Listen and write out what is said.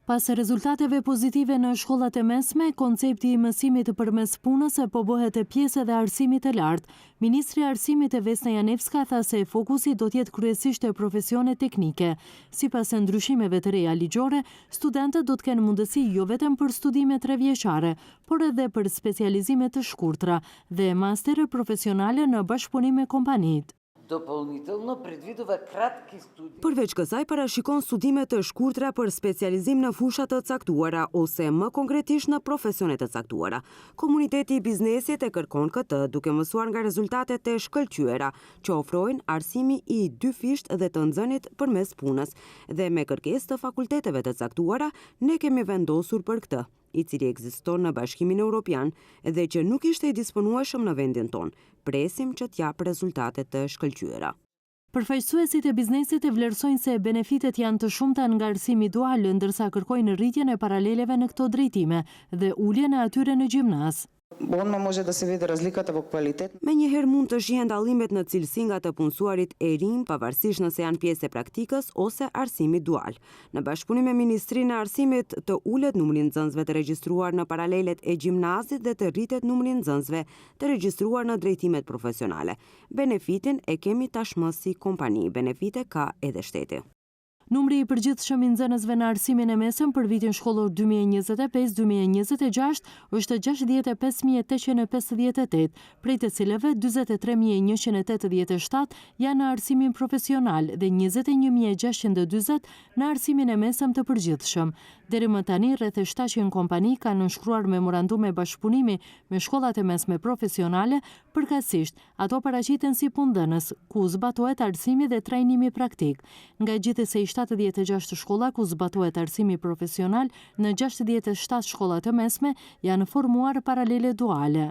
Pas rezultateve pozitive në shkollat e mesme, koncepti i mësimit përmes punës po bëhet pjesë dhe arsimit të lartë. Ministri i Arsimit Vesna Janevska tha se fokusi do të jetë kryesisht te profesione teknike. Sipas ndryshimeve të reja ligjore, studentët do të kenë mundësi jo vetëm për studime 3 vjeçare, por edhe për specializime të shkurtra dhe mastere profesionale në bashkëpunim me kompanitë. Përveç kësaj parashikon studime të shkurtra për specializim në fusha të caktuara ose më konkretisht në profesione të caktuara. Komuniteti i biznesit e kërkon këtë duke mësuar nga rezultatet e shkëlqyera që ofrojnë arsimi i 2 fisht dhe të nxënit përmes punës dhe me kërkesë të fakulteteve të caktuara ne kemi vendosur për këtë, i cili ekziston në Bashkimin Evropian dhe që nuk ishte i disponueshëm në vendin tonë. Presim që t'jap rezultate të shkëlqyera. Përfaqësuesit e biznesit e vlerësojnë se benefitet janë të shumta nga arsimi dual, ndërsa kërkojnë rritjen e paraleleve në këto drejtime dhe uljen e atyre në gjimnaz. Menjëherë mund të shihen dallimet në cilësi nga të punësuarit e rinj, pavarësisht nëse janë pjesë e praktikës ose arsimi dual. Në bashkëpunim me Ministrinë e Arsimit të ulet numri nxënësve të regjistruar në paralelet e gjimnazit dhe të rritet numri nxënësve të regjistruar në drejtimet profesionale. Benefitin e kemi tashmë si kompani, benefite ka edhe shteti. Numri i përgjithshëm i nxënësve në arsimin e mesëm për vitin shkollor 2025-2026 është 65.858, prej të cilëve 43.187 janë në arsimin profesional dhe 21.640 në arsimin e mesëm të përgjithshëm. Deri më tani rreth 700 kompani kanë nënshkruar memorandume bashkëpunimi me shkollat e mesme profesionale, përkatësisht ato paraqiten si punëdhënës, ku zbatohet arsimi dhe trajnimi praktik. Nga gjithsej 76 shkolla ku zbatohet arsimi profesional, në 67 shkolla të mesme janë formuar paralele duale.